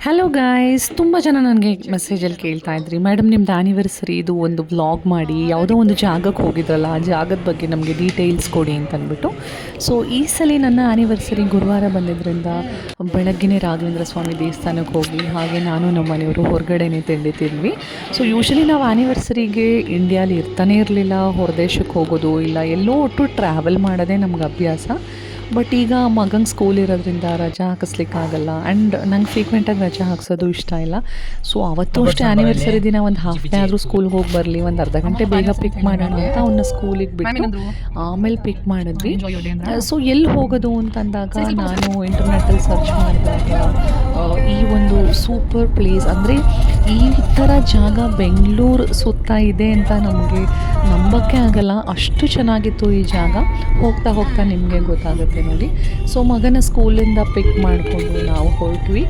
Hello guys, ತುಂಬ ಜನ ನನಗೆ ಮೆಸೇಜಲ್ಲಿ ಕೇಳ್ತಾ ಇದ್ರಿ, ಮೇಡಮ್ ನಿಮ್ದು ಆ್ಯನಿವರ್ಸರಿ ಇದು ಒಂದು ವ್ಲಾಗ್ ಮಾಡಿ, ಯಾವುದೋ ಒಂದು ಜಾಗಕ್ಕೆ ಹೋಗಿದ್ರಲ್ಲ, ಆ ಜಾಗದ ಬಗ್ಗೆ ನಮಗೆ ಡೀಟೇಲ್ಸ್ ಕೊಡಿ ಅಂತಂದ್ಬಿಟ್ಟು. ಸೊ ಈ ಸಲ ನನ್ನ ಆ್ಯನಿವರ್ಸರಿ ಗುರುವಾರ ಬಂದಿದ್ದರಿಂದ ಬೆಳಗ್ಗೆನೇ ರಾಘವೇಂದ್ರ ಸ್ವಾಮಿ ದೇವಸ್ಥಾನಕ್ಕೆ ಹೋಗಿ, ಹಾಗೆ ನಾನು ನಮ್ಮ ಮನೆಯವರು ಹೊರಗಡೆನೇ ತಿಂಡಿ ತಿಂದ್ವಿ. ಸೊ ಯೂಶ್ವಲಿ ನಾವು ಆ್ಯನಿವರ್ಸರಿಗೆ ಇಂಡಿಯಾಲಿ ಇರ್ತಾನೆ ಇರಲಿಲ್ಲ, ಹೊರದೇಶಕ್ಕೆ ಹೋಗೋದು ಇಲ್ಲ, ಎಲ್ಲೋ ಒಟ್ಟು ಟ್ರಾವೆಲ್ ಮಾಡೋದೇ ನಮ್ಗೆ ಅಭ್ಯಾಸ. ಬಟ್ ಈಗ ಮಗಂಗೆ ಸ್ಕೂಲ್ ಇರೋದ್ರಿಂದ ರಜಾ ಹಾಕಿಸ್ಲಿಕ್ಕಾಗಲ್ಲ, ಆ್ಯಂಡ್ ನಂಗೆ ಫ್ರೀಕ್ವೆಂಟಾಗಿ ರಜಾ ಹಾಕ್ಸೋದು ಇಷ್ಟ ಇಲ್ಲ. ಸೊ ಅವತ್ತು ಅಷ್ಟೇ ಆ್ಯನಿವರ್ಸರಿ ದಿನ ಒಂದು ಹಾಫ್ ಡೇ ಆದರೂ ಸ್ಕೂಲ್ಗೆ ಹೋಗಿ ಬರಲಿ, ಒಂದು ಅರ್ಧ ಗಂಟೆ ಬೇಗ ಪಿಕ್ ಮಾಡೋಣ ಅಂತ ಅವನ್ನ ಸ್ಕೂಲಿಗೆ ಬಿಟ್ಟು ಆಮೇಲೆ ಪಿಕ್ ಮಾಡಿದ್ವಿ. ಸೊ ಎಲ್ಲಿ ಹೋಗೋದು ಅಂತಂದಾಗ ನಾನು ಇಂಟರ್ನೆಟ್ಟಲ್ಲಿ ಸರ್ಚ್ ಮಾಡಿದಾಗ ಈ ಒಂದು ಸೂಪರ್ ಪ್ಲೇಸ್, ಅಂದರೆ ಈ ಥರ ಜಾಗ ಬೆಂಗಳೂರು ಸುತ್ತ ಇದೆ ಅಂತ ನಮಗೆ ನಂಬೋಕ್ಕೆ ಆಗಲ್ಲ, ಅಷ್ಟು ಚೆನ್ನಾಗಿತ್ತು ಈ ಜಾಗ. ಹೋಗ್ತಾ ಹೋಗ್ತಾ ನಿಮಗೆ ಗೊತ್ತಾಗುತ್ತೆ ನೋಡಿ. ಸೊ ಮಗನ ಸ್ಕೂಲಿಂದ ಪಿಕ್ ಮಾಡಿಕೊಂಡು ನಾವು ಹೊರಟ್ವಿ.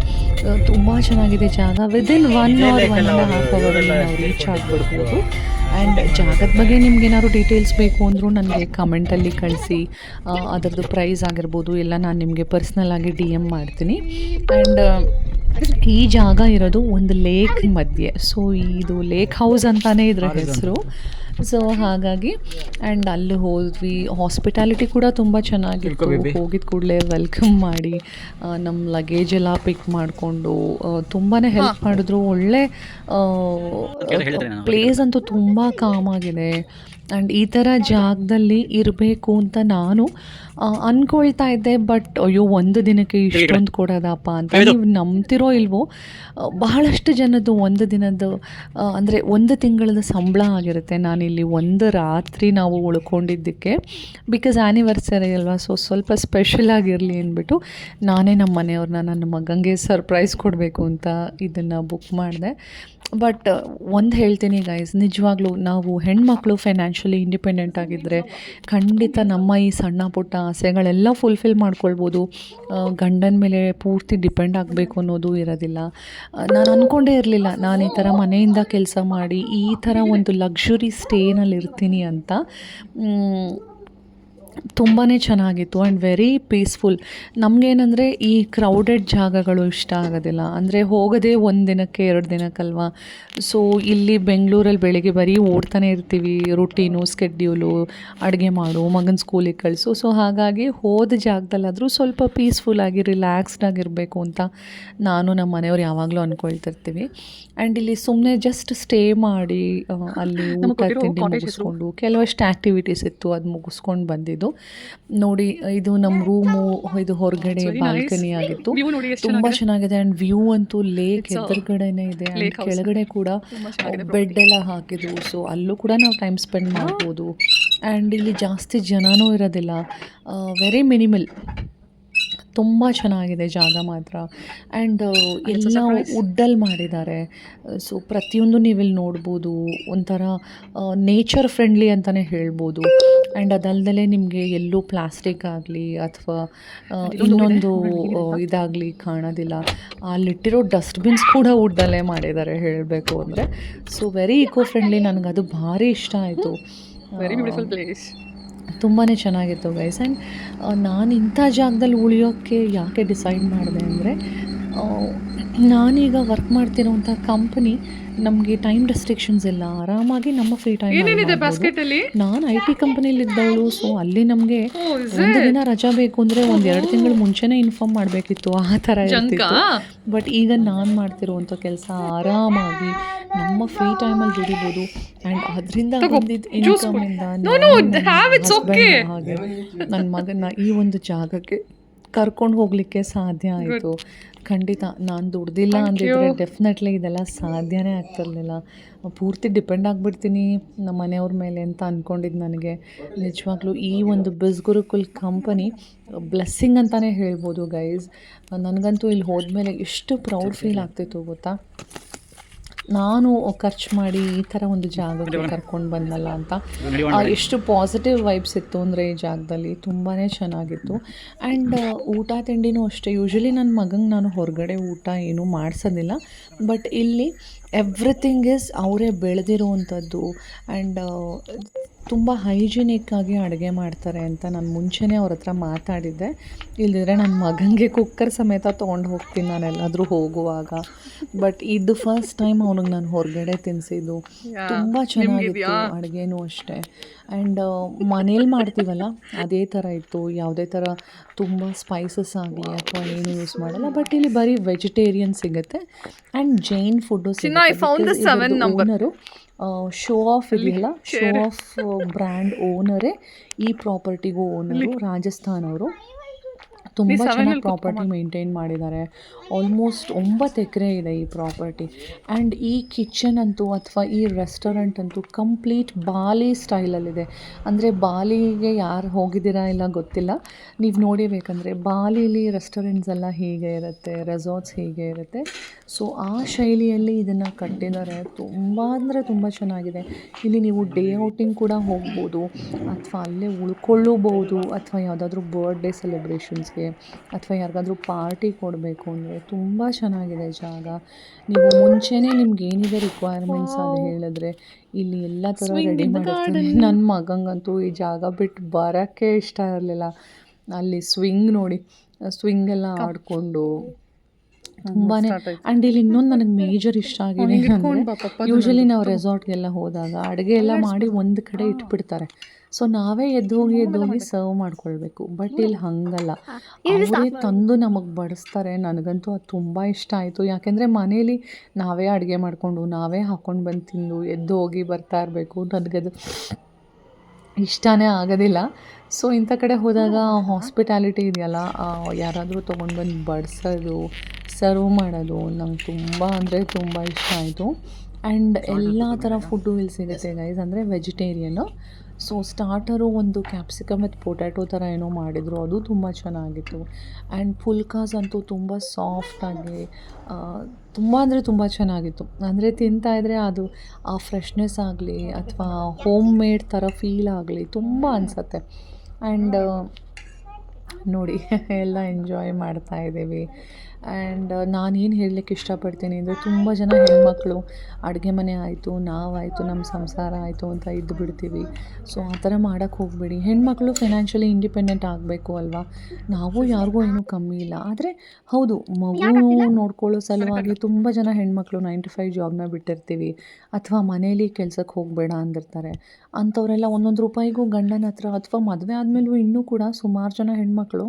ತುಂಬ ಚೆನ್ನಾಗಿದೆ ಜಾಗ. ವಿದಿನ್ 1 or 1.5 ಅವರಲ್ಲಿ ನಾವು ರೀಚ್ ಆಗಿಬಿಡ್ಬೋದು. ಆ್ಯಂಡ್ ಜಾಗದ ಬಗ್ಗೆ ನಿಮ್ಗೇನಾದ್ರು ಡೀಟೇಲ್ಸ್ ಬೇಕು ಅಂದರೂ ನನಗೆ ಕಮೆಂಟಲ್ಲಿ ಕಳಿಸಿ, ಅದರದ್ದು ಪ್ರೈಸ್ ಆಗಿರ್ಬೋದು ಎಲ್ಲ ನಾನು ನಿಮಗೆ ಪರ್ಸ್ನಲ್ಲಾಗಿ DM ಮಾಡ್ತೀನಿ. ಆ್ಯಂಡ್ ಈ ಜಾಗ ಇರೋದು ಒಂದು ಲೇಕ್ ಮಧ್ಯೆ. ಸೊ ಇದು ಲೇಕ್ ಹೌಸ್ ಅಂತಾನೇ ಇದ್ರ ಹೆಸರು. ಸೊ ಹಾಗಾಗಿ ಆ್ಯಂಡ್ ಅಲ್ಲಿ ಹೋದ್ವಿ. ಹಾಸ್ಪಿಟಾಲಿಟಿ ಕೂಡ ತುಂಬ ಚೆನ್ನಾಗಿತ್ತು. ಹೋಗಿದ ಕೂಡಲೇ ವೆಲ್ಕಮ್ ಮಾಡಿ ನಮ್ಮ ಲಗೇಜ್ ಎಲ್ಲ ಪಿಕ್ ಮಾಡಿಕೊಂಡು ತುಂಬಾ ಹೆಲ್ಪ್ ಮಾಡಿದ್ರು. ಒಳ್ಳೆ ಪ್ಲೇಸ್ ಅಂತೂ ತುಂಬ ಕಾಮಾಗಿದೆ. ಆ್ಯಂಡ್ ಈ ಥರ ಜಾಗದಲ್ಲಿ ಇರಬೇಕು ಅಂತ ನಾನು ಅಂದ್ಕೊಳ್ತಾ ಇದ್ದೆ. ಬಟ್ ಅಯ್ಯೋ, ಒಂದು ದಿನಕ್ಕೆ ಇಷ್ಟೊಂದು ಕೊಡೋದಪ್ಪ ಅಂತ. ನೀವು ನಂಬ್ತಿರೋ ಇಲ್ವೋ, ಬಹಳಷ್ಟು ಜನದ್ದು ಒಂದು ದಿನದ್ದು ಅಂದರೆ ಒಂದು ತಿಂಗಳದ ಸಂಬಳ ಆಗಿರುತ್ತೆ ನಾನಿಲ್ಲಿ ಒಂದು ರಾತ್ರಿ ನಾವು ಉಳ್ಕೊಂಡಿದ್ದಕ್ಕೆ. ಬಿಕಾಸ್ ಆ್ಯನಿವರ್ಸರಿ ಅಲ್ವಾ, ಸೊ ಸ್ವಲ್ಪ ಸ್ಪೆಷಲ್ ಆಗಿರಲಿ ಅಂದ್ಬಿಟ್ಟು ನಾನೇ ನಮ್ಮ ಮನೆಯವ್ರನ್ನ ನನ್ನ ಮಗನಿಗೆ ಸರ್ಪ್ರೈಸ್ ಕೊಡಬೇಕು ಅಂತ ಇದನ್ನು ಬುಕ್ ಮಾಡಿದೆ. ಬಟ್ ಒಂದು ಹೇಳ್ತೀನಿ ಗೈಸ್, ನಿಜವಾಗ್ಲೂ ನಾವು ಹೆಣ್ಮಕ್ಳು ಫೈನಾನ್ಷಿಯಲಿ ಇಂಡಿಪೆಂಡೆಂಟ್ ಆಗಿದ್ದರೆ ಖಂಡಿತ ನಮ್ಮ ಈ ಸಣ್ಣ ಪುಟ್ಟ ಆಸೆಗಳೆಲ್ಲ ಫುಲ್ಫಿಲ್ ಮಾಡ್ಕೊಳ್ಬೋದು. ಗಂಡನ ಮೇಲೆ ಪೂರ್ತಿ ಡಿಪೆಂಡ್ ಆಗಬೇಕು ಅನ್ನೋದು ಇರೋದಿಲ್ಲ. ನಾನು ಅಂದ್ಕೊಂಡೇ ಇರಲಿಲ್ಲ ನಾನು ಈ ಥರ ಮನೆಯಿಂದ ಕೆಲಸ ಮಾಡಿ ಈ ಥರ ಒಂದು ಲಕ್ಸುರಿ ಸ್ಟೇನಲ್ಲಿ ಇರ್ತೀನಿ ಅಂತ. ತುಂಬಾ ಚೆನ್ನಾಗಿತ್ತು ಆ್ಯಂಡ್ ವೆರಿ ಪೀಸ್ಫುಲ್. ನಮಗೇನಂದರೆ ಈ ಕ್ರೌಡೆಡ್ ಜಾಗಗಳು ಇಷ್ಟ ಆಗೋದಿಲ್ಲ. ಅಂದರೆ ಹೋಗೋದೇ 1 ದಿನಕ್ಕೆ 2 ದಿನಕ್ಕಲ್ವಾ. ಸೊ ಇಲ್ಲಿ ಬೆಂಗಳೂರಲ್ಲಿ ಬೆಳಿಗ್ಗೆ ಬರೀ ಓಡ್ತಾನೆ ಇರ್ತೀವಿ, ರುಟೀನು ಸ್ಕೆಡ್ಯೂಲು, ಅಡುಗೆ ಮಾಡು, ಮಗನ ಸ್ಕೂಲಿಗೆ ಕಳಿಸು. ಸೊ ಹಾಗಾಗಿ ಹೋದ ಜಾಗದಲ್ಲಾದರೂ ಸ್ವಲ್ಪ ಪೀಸ್ಫುಲ್ಲಾಗಿ ರಿಲ್ಯಾಕ್ಸ್ಡ್ ಆಗಿರಬೇಕು ಅಂತ ನಾನು ನಮ್ಮ ಮನೆಯವ್ರು ಯಾವಾಗಲೂ ಅಂದ್ಕೊಳ್ತಿರ್ತೀವಿ. ಆ್ಯಂಡ್ ಇಲ್ಲಿ ಸುಮ್ಮನೆ ಜಸ್ಟ್ ಸ್ಟೇ ಮಾಡಿ ಅಲ್ಲಿ ಊಟ ತಿಂಡಿ ಮುಗಿಸ್ಕೊಂಡು ಕೆಲವಷ್ಟು ಆ್ಯಕ್ಟಿವಿಟೀಸ್ ಇತ್ತು, ಅದು ಮುಗಿಸ್ಕೊಂಡು ಬಂದಿದ್ದು ನೋಡಿ. ಇದು ನಮ್ಮ ರೂಮು, ಇದು ಹೊರಗಡೆ ಬಾಲ್ಕನಿ ಆಗಿತ್ತು. ತುಂಬ ಚೆನ್ನಾಗಿದೆ. ಆ್ಯಂಡ್ ವ್ಯೂ ಅಂತೂ ಲೇಕ್ ಎದುರುಗಡೆನೇ ಇದೆ. ಆ್ಯಂಡ್ ಕೆಳಗಡೆ ಕೂಡ ಬೆಡ್ ಎಲ್ಲ ಹಾಕಿದ್ರು. ಸೊ ಅಲ್ಲೂ ಕೂಡ ನಾವು ಟೈಮ್ ಸ್ಪೆಂಡ್ ಮಾಡ್ಬೋದು. ಆ್ಯಂಡ್ ಇಲ್ಲಿ ಜಾಸ್ತಿ ಜನನೂ ಇರೋದಿಲ್ಲ, ವೆರಿ ಮಿನಿಮಲ್. ತುಂಬ ಚೆನ್ನಾಗಿದೆ ಜಾಗ ಮಾತ್ರ. ಆ್ಯಂಡ್ ಎಲ್ಲ ವುಡ್ಡಲ್ಲಿ ಮಾಡಿದ್ದಾರೆ. ಸೊ ಪ್ರತಿಯೊಂದು ನೀವಿಲ್ಲಿ ನೋಡ್ಬೋದು. ಒಂಥರ ನೇಚರ್ ಫ್ರೆಂಡ್ಲಿ ಅಂತಲೇ ಹೇಳ್ಬೋದು. ಆ್ಯಂಡ್ ಅದಲ್ಲದೆ ನಿಮಗೆ ಎಲ್ಲೂ ಪ್ಲಾಸ್ಟಿಕ್ ಆಗಲಿ ಅಥವಾ ಇನ್ನೊಂದು ಇದಾಗಲಿ ಕಾಣೋದಿಲ್ಲ. ಅಲ್ಲಿಟ್ಟಿರೋ ಡಸ್ಟ್ಬಿನ್ಸ್ ಕೂಡ ವುಡ್ಡಲ್ಲೇ ಮಾಡಿದ್ದಾರೆ ಹೇಳಬೇಕು ಅಂದರೆ. So very eco friendly. ನನಗದು ಭಾರಿ ಇಷ್ಟ ಆಯಿತು. Very beautiful place. ತುಂಬಾ ಚೆನ್ನಾಗಿತ್ತು ಗೈಸ್. ಆ್ಯಂಡ್ ನಾನು ಇಂಥ ಜಾಗದಲ್ಲಿ ಉಳಿಯೋಕ್ಕೆ ಯಾಕೆ ಡಿಸೈಡ್ ಮಾಡಿದೆ ಅಂದರೆ, ನಾನೀಗ ವರ್ಕ್ ಮಾಡ್ತಿರೋಂಥ ಕಂಪ್ನಿ ನಮಗೆ ಟೈಮ್ ರೆಸ್ಟ್ರಿಕ್ಷನ್ಸ್ ಇಲ್ಲ, ಆರಾಮಾಗಿ ನಮ್ಮ ಫ್ರೀ ಟೈಮ್. ನಾನು IT ಕಂಪ್ನಿಲಿದ್ದವಳು. ಸೊ ಅಲ್ಲಿ ನಮಗೆ ಒಂದು ದಿನ ರಜಾ ಬೇಕು ಅಂದರೆ 1-2 ತಿಂಗಳು ಮುಂಚೆನೇ ಇನ್ಫಾರ್ಮ್ ಮಾಡಬೇಕಿತ್ತು, ಆ ಥರ ಇರ್ತಿತ್ತು. ಬಟ್ ಈಗ ನಾನು ಮಾಡ್ತಿರೋವಂಥ ಕೆಲಸ ಆರಾಮಾಗಿ ನಮ್ಮ ಫ್ರೀ ಟೈಮಲ್ಲಿ ದುಡಿಬೋದು. ಆ್ಯಂಡ್ ಅದರಿಂದ ಬಂದಿದ್ದ ಇನ್ಕಮಿಂದ ಹಾಗೆ ನನ್ನ ಮಗನ ಈ ಒಂದು ಜಾಗಕ್ಕೆ ಕರ್ಕೊಂಡು ಹೋಗಲಿಕ್ಕೆ ಸಾಧ್ಯ ಆಯಿತು. ಖಂಡಿತ ನಾನು ದುಡ್ದಿಲ್ಲ ಅಂದಿದ್ರೆ ಡೆಫಿನೆಟ್ಲಿ ಇದೆಲ್ಲ ಸಾಧ್ಯನೇ ಆಗ್ತಿರ್ಲಿಲ್ಲ. ಪೂರ್ತಿ ಡಿಪೆಂಡ್ ಆಗಿಬಿಡ್ತೀನಿ ನಮ್ಮ ಮನೆಯವ್ರ ಮೇಲೆ ಅಂತ ಅಂದ್ಕೊಂಡಿದ್ದು ನನಗೆ. ನಿಜವಾಗ್ಲೂ ಈ ಒಂದು ಬಿಸ್ ಗುರುಕುಲ್ ಕಂಪನಿ ಬ್ಲೆಸ್ಸಿಂಗ್ ಅಂತಲೇ ಹೇಳ್ಬೋದು ಗೈಸ್. ನನಗಂತೂ ಇಲ್ಲಿ ಹೋದ್ಮೇಲೆ ಎಷ್ಟು ಪ್ರೌಡ್ ಫೀಲ್ ಆಗ್ತಿತ್ತು ಗೊತ್ತಾ. ನಾನು ಖರ್ಚು ಮಾಡಿ ಈ ಥರ ಒಂದು ಜಾಗಕ್ಕೆ ಕರ್ಕೊಂಡು ಬಂದಲ್ಲ ಅಂತ ಎಷ್ಟು ಪಾಸಿಟಿವ್ ವೈಬ್ಸ್ ಇತ್ತು ಅಂದರೆ ಈ ಜಾಗದಲ್ಲಿ ತುಂಬಾ ಚೆನ್ನಾಗಿತ್ತು. ಆ್ಯಂಡ್ ಊಟ ತಿಂಡಿನೂ ಅಷ್ಟೇ. ಯೂಶ್ವಲಿ ನನ್ನ ಮಗಂಗೆ ನಾನು ಹೊರಗಡೆ ಊಟ ಏನೂ ಮಾಡಿಸೋದಿಲ್ಲ, ಬಟ್ ಇಲ್ಲಿ ಎವ್ರಿಥಿಂಗ್ ಈಸ್ ಅವರೇ ಬೆಳೆದಿರುವಂಥದ್ದು. ಆ್ಯಂಡ್ ತುಂಬ ಹೈಜಿನಿಕ್ಕಾಗಿ ಅಡುಗೆ ಮಾಡ್ತಾರೆ ಅಂತ ನಾನು ಮುಂಚೆನೇ ಅವ್ರ ಹತ್ರ ಮಾತಾಡಿದ್ದೆ. ಇಲ್ಲದಿದ್ರೆ ನನ್ನ ಮಗನಿಗೆ ಕುಕ್ಕರ್ ಸಮೇತ ತೊಗೊಂಡು ಹೋಗ್ತೀನಿ ನಾನು ಎಲ್ಲಾದರೂ ಹೋಗುವಾಗ. ಬಟ್ ಇದು ಫಸ್ಟ್ ಟೈಮ್ ಅವ್ನಿಗೆ ನಾನು ಹೊರಗಡೆ ತಿನ್ನಿಸಿದ್ದು. ತುಂಬ ಚೆನ್ನಾಗಿತ್ತು ಅಡುಗೆನೂ ಅಷ್ಟೇ. ಆ್ಯಂಡ್ ಮನೇಲಿ ಮಾಡ್ತೀವಲ್ಲ ಅದೇ ಥರ ಇತ್ತು. ಯಾವುದೇ ಥರ ತುಂಬ ಸ್ಪೈಸಸ್ ಆಗಲಿ ಅಥವಾ ಏನು ಯೂಸ್ ಮಾಡಲ್ಲ. ಬಟ್ ಇಲ್ಲಿ ಬರೀ ವೆಜಿಟೇರಿಯನ್ ಸಿಗುತ್ತೆ ಆ್ಯಂಡ್ ಜೈನ್ ಫುಡ್ಡು ಸಿಗುತ್ತೆ. ಓನರು ಶೋ ಆಫ್ ಇದೆಯಲ್ಲ, ಶೋ ಆಫ್ ಬ್ರ್ಯಾಂಡ್ ಓನರೇ ಈ ಪ್ರಾಪರ್ಟಿಗೂ ಓನರು, ರಾಜಸ್ಥಾನ್ ಅವರು. ತುಂಬ ಚೆನ್ನಾಗಿ ಪ್ರಾಪರ್ಟಿ ಮೇಂಟೈನ್ ಮಾಡಿದ್ದಾರೆ. ಆಲ್ಮೋಸ್ಟ್ 9 ಎಕರೆ ಇದೆ ಈ ಪ್ರಾಪರ್ಟಿ. ಆ್ಯಂಡ್ ಈ ಕಿಚನ್ ಅಂತೂ ಅಥವಾ ಈ ರೆಸ್ಟೋರೆಂಟ್ ಅಂತೂ ಕಂಪ್ಲೀಟ್ ಬಾಲಿ ಸ್ಟೈಲಲ್ಲಿದೆ. ಅಂದರೆ ಬಾಲಿಗೆ ಯಾರು ಹೋಗಿದ್ದೀರಾ ಇಲ್ಲ ಗೊತ್ತಿಲ್ಲ, ನೀವು ನೋಡಿಬೇಕಂದ್ರೆ ಬಾಲಿಲಿ ರೆಸ್ಟೋರೆಂಟ್ಸ್ ಎಲ್ಲ ಹೀಗೆ ಇರುತ್ತೆ, ರೆಸಾರ್ಟ್ಸ್ ಹೀಗೆ ಇರುತ್ತೆ. ಸೊ ಆ ಶೈಲಿಯಲ್ಲಿ ಇದನ್ನು ಕಟ್ಟಿದ್ದಾರೆ. ತುಂಬ ಅಂದರೆ ತುಂಬ ಚೆನ್ನಾಗಿದೆ. ಇಲ್ಲಿ ನೀವು ಡೇ ಔಟಿಂಗ್ ಕೂಡ ಹೋಗ್ಬೋದು ಅಥವಾ ಅಲ್ಲೇ ಉಳ್ಕೊಳ್ಳೂಬಹುದು. ಅಥವಾ ಯಾವುದಾದ್ರೂ ಬರ್ಡೇ ಸೆಲೆಬ್ರೇಷನ್ಸ್ಗೆ ಅಥವಾ ಯಾರಿಗಾದ್ರೂ ಪಾರ್ಟಿ ಕೊಡಬೇಕು ಅಂದರೆ ತುಂಬ ಚೆನ್ನಾಗಿದೆ ಜಾಗ. ನೀವು ಮುಂಚೆನೇ ನಿಮ್ಗೆ ಏನಿದೆ ರಿಕ್ವೈರ್ಮೆಂಟ್ಸ್ ಅದು ಹೇಳಿದ್ರೆ ಇಲ್ಲಿ ಎಲ್ಲ ಥರ ರೆಡಿ ಮಾಡಿರ್ತಾರೆ. ನನ್ನ ಮಗಂಗಂತೂ ಈ ಜಾಗ ಬಿಟ್ಟು ಬರೋಕ್ಕೆ ಇಷ್ಟ ಇರಲಿಲ್ಲ. ಅಲ್ಲಿ ಸ್ವಿಂಗ್ ನೋಡಿ, ಸ್ವಿಂಗ್ ಎಲ್ಲ ಆಡಿಕೊಂಡು ತುಂಬಾ. ಆ್ಯಂಡ್ ಇಲ್ಲಿ ಇನ್ನೊಂದು ನನಗೆ ಮೇಜರ್ ಇಷ್ಟ ಆಗಿದೆ ಅಂದರೆ, ಯೂಶ್ವಲಿ ನಾವು ರೆಸಾರ್ಟ್ಗೆಲ್ಲ ಹೋದಾಗ ಅಡುಗೆ ಎಲ್ಲ ಮಾಡಿ ಒಂದು ಕಡೆ ಇಟ್ಬಿಡ್ತಾರೆ. ಸೊ ನಾವೇ ಎದ್ದು ಹೋಗಿ ಸರ್ವ್ ಮಾಡ್ಕೊಳ್ಬೇಕು. ಬಟ್ ಇಲ್ಲಿ ಹಾಗಲ್ಲ, ಅವರೇ ತಂದು ನಮಗೆ ಬಡಿಸ್ತಾರೆ. ನನಗಂತೂ ಅದು ತುಂಬ ಇಷ್ಟ ಆಯಿತು. ಯಾಕೆಂದರೆ ಮನೇಲಿ ನಾವೇ ಅಡುಗೆ ಮಾಡಿಕೊಂಡು ನಾವೇ ಹಾಕ್ಕೊಂಡು ಬಂದು ತಿಂದು ಎದ್ದು ಹೋಗಿ ಬರ್ತಾ ಇರಬೇಕು. ನನಗದು ಇಷ್ಟನೇ ಆಗೋದಿಲ್ಲ. ಸೊ ಇಂಥ ಕಡೆ ಹೋದಾಗ ಹಾಸ್ಪಿಟಾಲಿಟಿ ಇದೆಯಲ್ಲ, ಯಾರಾದರೂ ತೊಗೊಂಡು ಬಂದು ಬಡಿಸೋದು, ಸರ್ವ್ ಮಾಡೋದು ನಂಗೆ ತುಂಬ ಅಂದರೆ ತುಂಬ ಇಷ್ಟ ಆಯಿತು. ಆ್ಯಂಡ್ ಎಲ್ಲ ಥರ ಫುಡ್ಡು ಇಲ್ಲಿ ಸಿಗುತ್ತೆ ಗೈಸ್, ಅಂದರೆ ವೆಜಿಟೇರಿಯನ್ನು. ಸೊ ಸ್ಟಾರ್ಟರು ಒಂದು ಕ್ಯಾಪ್ಸಿಕಮ್ ಮತ್ತು ಪೊಟ್ಯಾಟೊ ಥರ ಏನೋ ಮಾಡಿದರು, ಅದು ತುಂಬ ಚೆನ್ನಾಗಿತ್ತು. ಆ್ಯಂಡ್ ಪುಲ್ಕಾಸ್ ಅಂತೂ ತುಂಬ ಸಾಫ್ಟಾಗಿ ತುಂಬ ಅಂದರೆ ತುಂಬ ಚೆನ್ನಾಗಿತ್ತು. ಅಂದರೆ ತಿಂತಾಯಿದ್ರೆ ಅದು ಆ ಫ್ರೆಶ್ನೆಸ್ ಆಗಲಿ ಅಥವಾ ಹೋಮ್ ಮೇಡ್ ಥರ ಫೀಲ್ ಆಗಲಿ ತುಂಬ ಅನಿಸತ್ತೆ. ಆ್ಯಂಡ್ ನೋಡಿ ಎಲ್ಲ ಎಂಜಾಯ್ ಮಾಡ್ತಾಯಿದ್ದೀವಿ. ಆ್ಯಂಡ್ ನಾನೇನು ಹೇಳಲಿಕ್ಕೆ ಇಷ್ಟಪಡ್ತೀನಿ ಅಂದರೆ, ತುಂಬ ಜನ ಹೆಣ್ಮಕ್ಳು ಅಡುಗೆ ಮನೆ ಆಯಿತು, ನಾವಾಯಿತು, ನಮ್ಮ ಸಂಸಾರ ಆಯಿತು ಅಂತ ಇದ್ದು ಬಿಡ್ತೀವಿ. ಸೊ ಆ ಥರ ಮಾಡೋಕ್ಕೆ ಹೋಗಬೇಡಿ. ಹೆಣ್ಮಕ್ಳು ಫೈನಾನ್ಷಿಯಲಿ ಇಂಡಿಪೆಂಡೆಂಟ್ ಆಗಬೇಕು ಅಲ್ವಾ. ನಾವು ಯಾರಿಗೂ ಏನೂ ಕಮ್ಮಿ ಇಲ್ಲ. ಆದರೆ ಹೌದು, ಮಗು ನೋಡ್ಕೊಳ್ಳೋ ಸಲುವಾಗಿ ತುಂಬ ಜನ ಹೆಣ್ಮಕ್ಳು 9 to 5 ಜಾಬ್ನ ಬಿಟ್ಟಿರ್ತೀವಿ ಅಥವಾ ಮನೇಲಿ ಕೆಲ್ಸಕ್ಕೆ ಹೋಗಬೇಡ ಅಂದಿರ್ತಾರೆ. ಅಂಥವರೆಲ್ಲ ಒಂದೊಂದು ರೂಪಾಯಿಗೂ ಗಂಡನ ಹತ್ರ ಅಥವಾ ಮದುವೆ ಆದಮೇಲೂ ಇನ್ನೂ ಕೂಡ ಸುಮಾರು ಜನ ಹೆಣ್ಮಕ್ಳು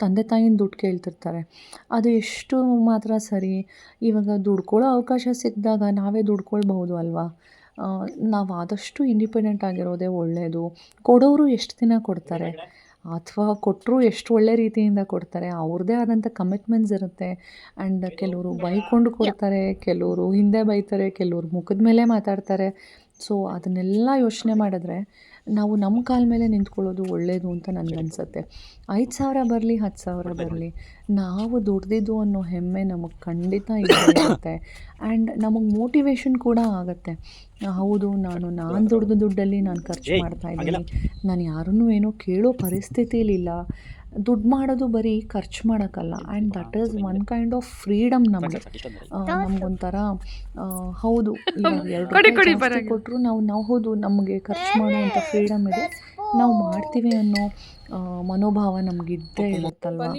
ತಂದೆ ತಾಯಿನ ದುಡ್ಡು ಕೇಳ್ತಿರ್ತಾರೆ. ಅದು ಎಷ್ಟು ಮಾತ್ರ ಸರಿ? ಇವಾಗ ದುಡ್ಕೊಳ್ಳೋ ಅವಕಾಶ ಸಿಕ್ಕಿದಾಗ ನಾವೇ ದುಡ್ಕೊಳ್ಬಹುದು ಅಲ್ವಾ. ನಾವು ಆದಷ್ಟು ಇಂಡಿಪೆಂಡೆಂಟ್ ಆಗಿರೋದೇ ಒಳ್ಳೆಯದು. ಕೊಡೋರು ಎಷ್ಟು ದಿನ ಕೊಡ್ತಾರೆ ಅಥವಾ ಕೊಟ್ಟರು ಎಷ್ಟು ಒಳ್ಳೆ ರೀತಿಯಿಂದ ಕೊಡ್ತಾರೆ. ಅವ್ರದ್ದೇ ಆದಂಥ ಕಮಿಟ್ಮೆಂಟ್ಸ್ ಇರುತ್ತೆ. ಆ್ಯಂಡ್ ಕೆಲವರು ಬೈಕೊಂಡು ಕೊಡ್ತಾರೆ, ಕೆಲವರು ಹಿಂದೆ ಬೈತಾರೆ, ಕೆಲವರು ಮುಖದ ಮೇಲೆ ಮಾತಾಡ್ತಾರೆ. ಸೊ ಅದನ್ನೆಲ್ಲ ಯೋಚನೆ ಮಾಡಿದ್ರೆ ನಾವು ನಮ್ಮ ಕಾಲ ಮೇಲೆ ನಿಂತ್ಕೊಳ್ಳೋದು ಒಳ್ಳೆಯದು ಅಂತ ನನಗನ್ಸುತ್ತೆ. 5,000 ಬರಲಿ 10,000 ಬರಲಿ, ನಾವು ದುಡ್ದಿದ್ದು ಅನ್ನೋ ಹೆಮ್ಮೆ ನಮಗೆ ಖಂಡಿತ ಇರುತ್ತೆ. ಆ್ಯಂಡ್ ನಮಗೆ ಮೋಟಿವೇಶನ್ ಕೂಡ ಆಗುತ್ತೆ. ಹೌದು, ನಾನು ದುಡ್ದು ದುಡ್ಡಲ್ಲಿ ನಾನು ಖರ್ಚು ಮಾಡ್ತಾಯಿದ್ದೀನಿ, ನಾನು ಯಾರನ್ನೂ ಏನೋ ಕೇಳೋ ಪರಿಸ್ಥಿತಿಲಿಲ್ಲ. ದುಡ್ಡು ಮಾಡೋದು ಬರೀ ಖರ್ಚು ಮಾಡೋಕ್ಕಲ್ಲ. And that is one kind of freedom ನಮಗೆ. ನಮಗೊಂಥರ ಹೌದು, ಇವಾಗ 2 ರೂಪಾಯಿ ಜಾಸ್ತಿ ಕೊಟ್ಟರು ನಾವು ಹೌದು ನಮಗೆ ಖರ್ಚು ಮಾಡುವಂಥ ಫ್ರೀಡಮ್ ಇದೆ, ನಾವು ಮಾಡ್ತೀವಿ ಅನ್ನೋ ಮನೋಭಾವ ನಮಗಿದ್ದೇ ಇರುತ್ತಲ್ವ.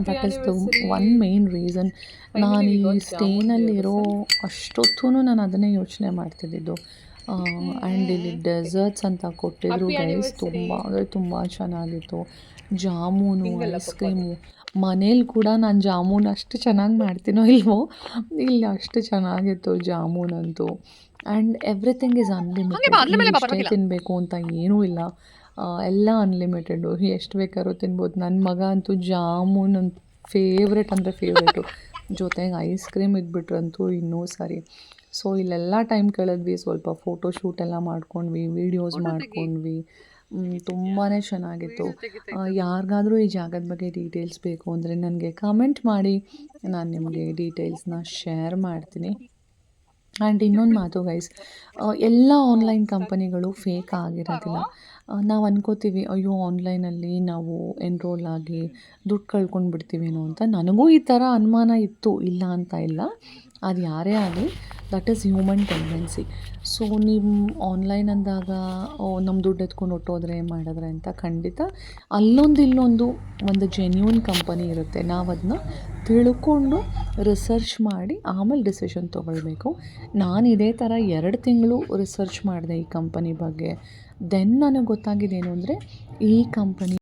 That is the one main reason. ನಾನು ಈ ಸ್ಟೇನಲ್ಲಿರೋ ಅಷ್ಟೊತ್ತೂ ನಾನು ಅದನ್ನೇ ಯೋಚನೆ ಮಾಡ್ತಿದ್ದಿದ್ದು. ಆ್ಯಂಡ್ ಇಲ್ಲಿ ಡೆಸರ್ಟ್ಸ್ ಅಂತ ಕೊಟ್ಟಿದ್ರು ಗೈಸ್, ತುಂಬ ಅಂದರೆ ತುಂಬ ಚೆನ್ನಾಗಿತ್ತು. Jamun, ice cream. ಮನೇಲಿ ಕೂಡ ನಾನು ಜಾಮೂನು ಅಷ್ಟು ಚೆನ್ನಾಗಿ ಮಾಡ್ತೀನೋ ಇಲ್ವೋ, ಇಲ್ಲಿ ಅಷ್ಟು ಚೆನ್ನಾಗಿತ್ತು ಜಾಮೂನಂತೂ. And everything is unlimited. ಇಷ್ಟೇ ತಿನ್ನಬೇಕು ಅಂತ ಏನೂ ಇಲ್ಲ, ಎಲ್ಲ ಅನ್ಲಿಮಿಟೆಡು, ಎಷ್ಟು ಬೇಕಾದ್ರೂ ತಿನ್ಬೋದು. ನನ್ನ ಮಗ ಅಂತೂ ಜಾಮೂನ್ ಅಂತ ಫೇವ್ರೆಟ್ ಅಂದರೆ ಫೇವ್ರೇಟು. ಜೊತೆಗೆ ಐಸ್ ಕ್ರೀಮ್ ಇದ್ಬಿಟ್ರಂತೂ ಇನ್ನೂ ಸರಿ. ಸೊ ಇಲ್ಲೆಲ್ಲ ಟೈಮ್ ಕಳೆದ್ವಿ, ಸ್ವಲ್ಪ ಫೋಟೋ ಶೂಟ್ ಎಲ್ಲ ಮಾಡ್ಕೊಂಡ್ವಿ, ವೀಡಿಯೋಸ್ ಮಾಡ್ಕೊಂಡ್ವಿ. ತುಂಬಾ ಚೆನ್ನಾಗಿತ್ತು. ಯಾರಿಗಾದ್ರೂ ಈ ಜಾಗದ ಬಗ್ಗೆ ಡೀಟೇಲ್ಸ್ ಬೇಕು ಅಂದರೆ ನನಗೆ ಕಮೆಂಟ್ ಮಾಡಿ, ನಾನು ನಿಮಗೆ ಡೀಟೇಲ್ಸ್ನ ಶೇರ್ ಮಾಡ್ತೀನಿ. ಆ್ಯಂಡ್ ಇನ್ನೊಂದು ಮಾತು ಗೈಸ್, ಎಲ್ಲ ಆನ್ಲೈನ್ ಕಂಪನಿಗಳು ಫೇಕ್ ಆಗಿರೋದಿಲ್ಲ. ನಾವು ಅನ್ಕೋತೀವಿ ಅಯ್ಯೋ ಆನ್ಲೈನಲ್ಲಿ ನಾವು ಎನ್ರೋಲ್ ಆಗಿ ದುಡ್ಡು ಕಳ್ಕೊಂಡು ಬಿಡ್ತೀವೇನೋ ಅಂತ. ನನಗೂ ಈ ಥರ ಅನುಮಾನ ಇತ್ತು, ಇಲ್ಲ ಅಂತ ಇಲ್ಲ. ಅದು ಯಾರೇ ಆಗಲಿ that is human tendency. So ನಿಮ್ಮ ಆನ್ಲೈನ್ ಅಂದಾಗ ನಮ್ಮ ದುಡ್ಡು ಎತ್ಕೊಂಡು ಹೊಟ್ಟೋದ್ರೆ ಮಾಡಿದ್ರೆ ಅಂತ ಖಂಡಿತ ಅಲ್ಲೊಂದು ಇಲ್ಲೊಂದು ಒಂದು ಜೆನ್ಯೂನ್ ಕಂಪನಿ ಇರುತ್ತೆ. ನಾವು ಅದನ್ನ ತಿಳ್ಕೊಂಡು ರಿಸರ್ಚ್ ಮಾಡಿ ಆಮೇಲೆ ಡಿಸಿಷನ್ ತೊಗೊಳ್ಬೇಕು. ನಾನು ಇದೇ ಥರ 2 ತಿಂಗಳು ರಿಸರ್ಚ್ ಮಾಡಿದೆ ಈ ಕಂಪನಿ ಬಗ್ಗೆ. ದೆನ್ ನನಗೆ ಗೊತ್ತಾಗಿದ್ದೇನು ಅಂದರೆ ಈ ಕಂಪನಿ